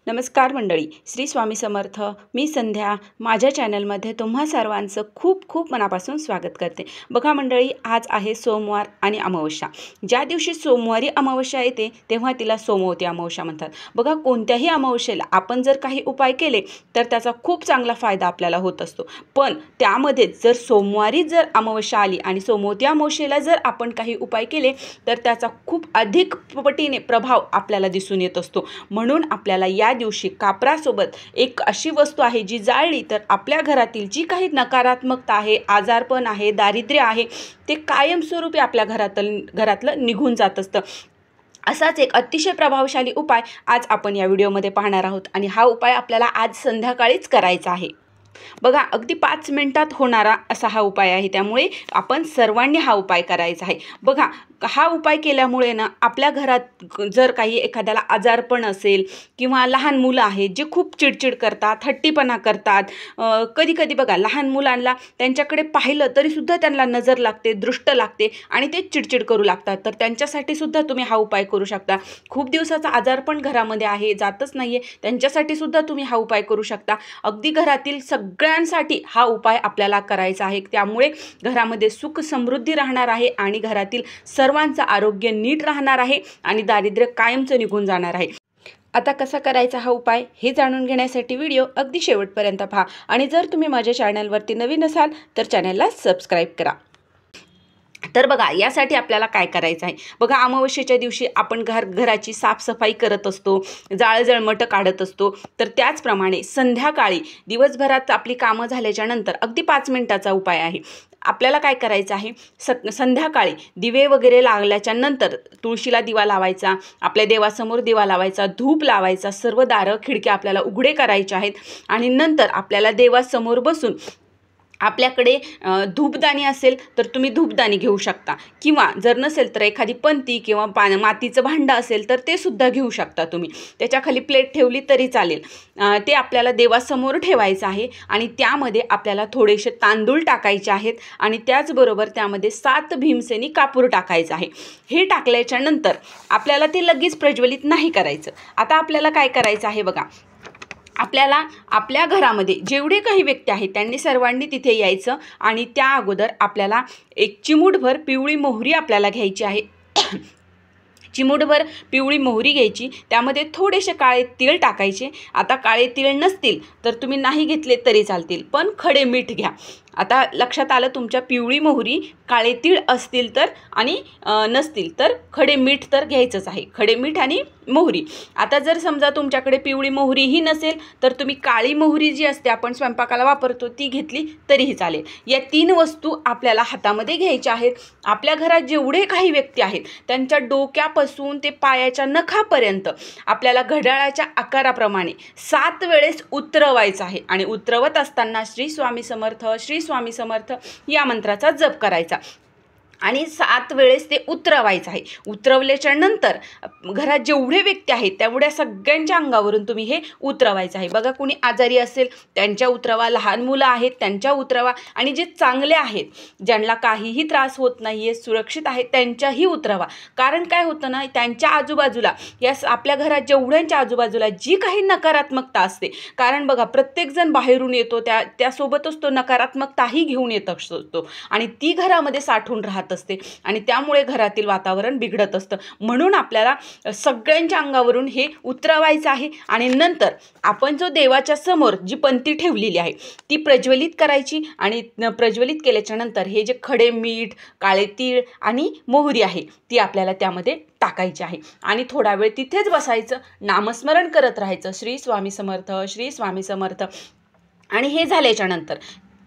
नमस्कार मंडळी, श्री स्वामी समर्थ. मी संध्या माझ्या चॅनलमध्ये तुम्हा सर्वांचं खूप खूप मनापासून स्वागत करते. बघा मंडळी, आज आहे सोमवार आणि अमावस्या. ज्या दिवशी सोमवारी अमावस्या येते तेव्हा तिला सोमवती अमावस्या म्हणतात. बघा, कोणत्याही अमावस्येला आपण जर काही उपाय केले तर त्याचा खूप चांगला फायदा आपल्याला होत असतो. पण त्यामध्ये जर सोमवारी जर अमावस्या आली आणि सोमवती अमावस्येला जर आपण काही उपाय केले तर त्याचा खूप अधिक पटीने प्रभाव आपल्याला दिसून येत असतो. म्हणून आपल्याला या दिवशी कापरासोबत एक अशी वस्तू आहे जी जाळली तर आपल्या घरातील जी काही नकारात्मकता आहे, आजारपण आहे, दारिद्र्य आहे, ते कायमस्वरूपी आपल्या घरातलं निघून जात असतं. असाच एक अतिशय प्रभावशाली उपाय आज आपण या व्हिडिओमध्ये पाहणार आहोत आणि हा उपाय आपल्याला आज संध्याकाळीच करायचा आहे. बघा, अगदी 5 मिनिटात होणारा असा हा उपाय आहे. त्यामुळे आपण सर्वांनी हा उपाय करायचा आहे. बघा, हा उपाय केल्यामुळे ना आपल्या घरात जर काही एखाद्याला आजारपण असेल किंवा लहान मुलं आहेत जे खूप चिडचिड करतात, हट्टीपणा करतात, कधी कधी बघा लहान मुलांना त्यांच्याकडे पाहिलं तरीसुद्धा त्यांना नजर लागते, दृष्ट लागते आणि ते चिडचिड करू लागतात. तर त्यांच्यासाठी सुद्धा तुम्ही हा उपाय करू शकता. खूप दिवसाचा आजारपण घरामध्ये आहे, जातच नाही आहे, त्यांच्यासाठी सुद्धा तुम्ही हा उपाय करू शकता. अगदी घरातील सगळ्यांसाठी हा उपाय आपल्याला करायचा आहे. त्यामुळे घरामध्ये सुख समृद्धी राहणार आहे आणि घरातील सर्वांचं आरोग्य नीट राहणार आहे आणि दारिद्र्य कायमचं निघून जाणार आहे. आता कसा करायचा हा उपाय हे जाणून घेण्यासाठी व्हिडिओ अगदी शेवटपर्यंत पहा आणि जर तुम्ही माझ्या चॅनलवरती नवीन असाल तर चॅनलला सबस्क्राईब करा. तर बघा, यासाठी आपल्याला काय करायचं आहे. बघा, अमावस्येच्या दिवशी आपण घराची साफसफाई करत असतो, जाळजळमट काढत असतो. तर त्याचप्रमाणे संध्याकाळी दिवसभरात आपली कामं झाल्याच्या नंतर अगदी 5 मिनिटाचा उपाय आहे. आपल्याला काय करायचं आहे, संध्याकाळी दिवे वगैरे लागल्याच्या नंतर तुळशीला दिवा लावायचा, आपल्या देवासमोर दिवा लावायचा, धूप लावायचा, सर्व दारं खिडक्या आपल्याला उघडे करायचे आहेत आणि नंतर आपल्याला देवासमोर बसून आपल्याकडे धूपदाणी असेल तर तुम्ही धूपदाणी घेऊ शकता किंवा जर नसेल तर एखादी पंती किंवा मातीचं भांडं असेल तर ते सुद्धा घेऊ शकता तुम्ही. त्याच्याखाली प्लेट ठेवली तरी चालेल. ते आपल्याला देवासमोर ठेवायचं आहे आणि त्यामध्ये आपल्याला थोडेसे तांदूळ टाकायचे आहेत आणि त्याचबरोबर त्यामध्ये 7 भीमसेनी कापूर टाकायचं आहे. हे टाकल्याच्या नंतर आपल्याला ते लगेच प्रज्वलित नाही करायचं. आता आपल्याला काय करायचं आहे बघा, आपल्याला आपल्या घरामध्ये जेवढे काही व्यक्ती आहेत त्यांनी सर्वांनी तिथे यायचं आणि त्या अगोदर आपल्याला एक चिमूटभर पिवळी मोहरी आपल्याला घ्यायची आहे. चिमूटभर पिवळी मोहरी घ्यायची, त्यामध्ये थोडेसे काळे तीळ टाकायचे. आता काळे तीळ नसतील तर तुम्ही नाही घेतले तरी चालतील, पण खडे मीठ घ्या. आता लक्षात आलं तुमच्या, पिवळी मोहरी, काळे तीळ असतील तर आणि नसतील तर खडे मीठ तर घ्यायचंच आहे. खडे मीठ आणि मोहरी. आता जर समजा तुमच्याकडे पिवळी मोहरीही नसेल तर तुम्ही काळी मोहरी जी असते आपण स्वयंपाकाला वापरतो ती घेतली तरीही चालेल. या 3 वस्तू आपल्याला हातामध्ये घ्यायच्या आहेत. आपल्या घरात जेवढे काही व्यक्ती आहेत त्यांच्या डोक्यापासून ते पायाच्या नखापर्यंत आपल्याला घड्याळाच्या आकाराप्रमाणे 7 वेळेस उतरवायचं आहे आणि उतरवत असताना श्री स्वामी समर्थ, श्री स्वामी समर्थ या मंत्राचा जप करायचा आणि 7 वेळेस ते उतरवायचं आहे. उतरवल्याच्या नंतर घरात जेवढे व्यक्ती आहेत तेवढ्या सगळ्यांच्या अंगावरून तुम्ही हे उतरवायचं आहे. बघा, कोणी आजारी असेल त्यांच्या उतरवा, लहान मुलं आहेत त्यांच्या उतरवा आणि जे चांगले आहेत, ज्यांना काहीही त्रास होत नाही आहे, सुरक्षित आहेत, त्यांच्याही उतरवा. कारण काय होतं ना, त्यांच्या आजूबाजूला या आपल्या घरात जेवढ्यांच्या आजूबाजूला जी काही नकारात्मकता असते, कारण बघा प्रत्येकजण बाहेरून येतो, त्यासोबतच तो नकारात्मकताही घेऊन येत असतो आणि ती घरामध्ये साठून राहत असते आणि त्यामुळे घरातील वातावरण बिघडत असतं. म्हणून आपल्याला सगळ्यांच्या अंगावरून हे उतरवायचं आहे आणि नंतर आपण जो देवाच्या समोर जी पंती ठेवलेली आहे ती प्रज्वलित करायची आणि प्रज्वलित केल्याच्या नंतर हे जे खडे मीठ, काळे तीळ आणि मोहरी आहे ती आपल्याला त्यामध्ये टाकायची आहे आणि थोडा वेळ तिथेच बसायचं, नामस्मरण करत राहायचं, श्री स्वामी समर्थ, श्री स्वामी समर्थ. आणि हे झाल्याच्या नंतर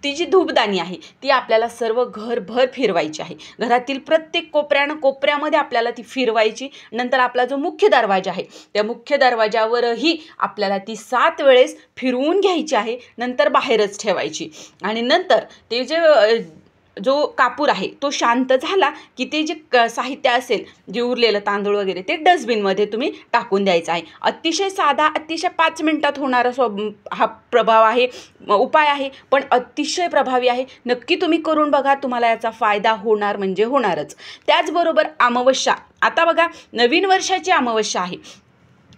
ती जी धूपदाणी आहे ती आपल्याला सर्व घरभर फिरवायची आहे. घरातील प्रत्येक कोपऱ्यामध्ये आपल्याला ती फिरवायची. नंतर आपला जो मुख्य दरवाजा आहे त्या मुख्य दरवाजावरही आपल्याला ती 7 वेळेस फिरवून घ्यायची आहे. नंतर बाहेरच ठेवायची आणि नंतर ते जो कापूर आहे तो शांत झाला की ते जे साहित्य असेल, जे उरलेलं तांदूळ वगैरे, ते डस्टबिनमध्ये तुम्ही टाकून द्यायचं आहे. अतिशय साधा, अतिशय 5 मिनिटात होणारा हा प्रभाव आहे, उपाय आहे, पण अतिशय प्रभावी आहे. नक्की तुम्ही करून बघा, तुम्हाला याचा फायदा होणार म्हणजे होणारच. त्याचबरोबर अमावस्या, आता बघा नवीन वर्षाची अमावस्या आहे.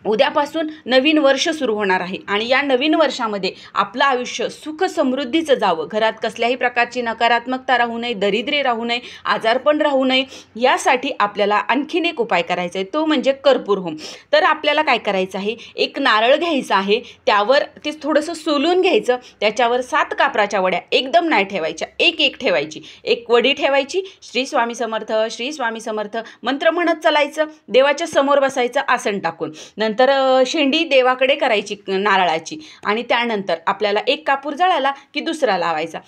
उद्यापासून नवीन वर्ष सुरू होणार आहे आणि या नवीन वर्षामध्ये आपलं आयुष्य सुख समृद्धीचं जावं, घरात कसल्याही प्रकारची नकारात्मकता राहू नये, दरिद्री राहू नये, आजारपण राहू नये, यासाठी आपल्याला आणखीन एक उपाय करायचा आहे, तो म्हणजे कर्पूर होम. तर आपल्याला काय करायचं आहे, एक नारळ घ्यायचा आहे, त्यावर ते थोडंसं सोलून घ्यायचं, त्याच्यावर 7 कापराच्या वड्या एकदम नाही ठेवायच्या, एक ठेवायची, एक वडी ठेवायची, श्री स्वामी समर्थ श्री स्वामी समर्थ मंत्र म्हणत चालायचं, देवाच्या समोर बसायचं आसन टाकून, नंतर शेंडी देवाकडे करायची नारळाची आणि त्यानंतर आपल्याला एक कापूर जळाला की दुसरा लावायचा,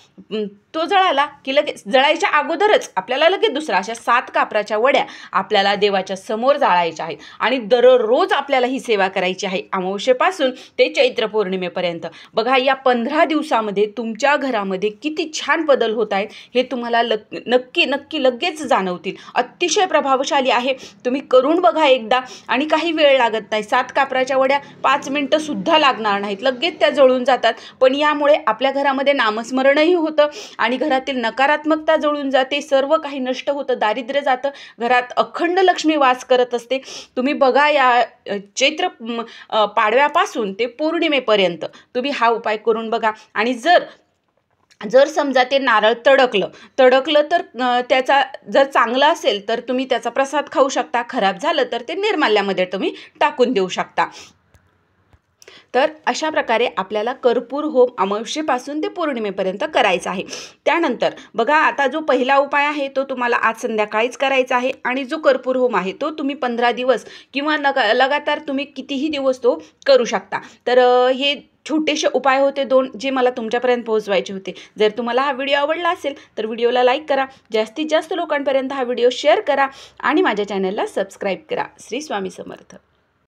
तो जळाला की लगेच जळायच्या अगोदरच आपल्याला लगेच दुसरा, अशा 7 कापराच्या वड्या आपल्याला देवाच्या समोर जाळायच्या आहेत आणि दररोज आपल्याला ही सेवा करायची आहे, अमावस्येपासून ते चैत्र पौर्णिमेपर्यंत. बघा या 15 दिवसामध्ये तुमच्या घरामध्ये किती छान बदल होत आहेत हे तुम्हाला नक्की लगेच जाणवतील. अतिशय प्रभावशाली आहे, तुम्ही करून बघा एकदा आणि काही वेळ लागत नाही. 7 कापराच्या वड्या 5 मिनटं सुद्धा लागणार नाहीत, लगेच त्या जळून जातात. पण यामुळे आपल्या घरामध्ये नामस्मरणही होतं आणि घरातील नकारात्मकता जळून जाते, सर्व काही नष्ट होतं, दारिद्र्य जातं, घरात अखंड लक्ष्मी वास करत असते. तुम्ही बघा या चैत्र पाडव्यापासून ते पौर्णिमेपर्यंत तुम्ही हा उपाय करून बघा आणि जर समजा ते नारळ तडकलं तर त्याचा जर चांगला असेल तर तुम्ही त्याचा प्रसाद खाऊ शकता, खराब झालं तर ते निर्माल्यामध्ये तुम्ही टाकून देऊ शकता. तर अशा प्रकारे आपल्याला कर्पूर होम अमावस्येपासून ते पौर्णिमेपर्यंत करायचा आहे. त्यानंतर बघा आता जो पहिला उपाय आहे तो तुम्हाला आज संध्याकाळीच करायचा आहे आणि जो कर्पूर होम आहे तो तुम्ही 15 दिवस किंवा लगातार तुम्ही कितीही दिवस तो करू शकता. तर हे छोटेसे उपाय होते 2 जे मला तुमच्यापर्यंत पोहोचवायचे होते. जर तुम्हाला हा व्हिडिओ आवडला असेल तर व्हिडिओला लाईक करा, जास्तीत जास्त लोकांपर्यंत हा व्हिडिओ शेअर करा आणि माझ्या चॅनलला सबस्क्राईब करा. श्री स्वामी समर्थ.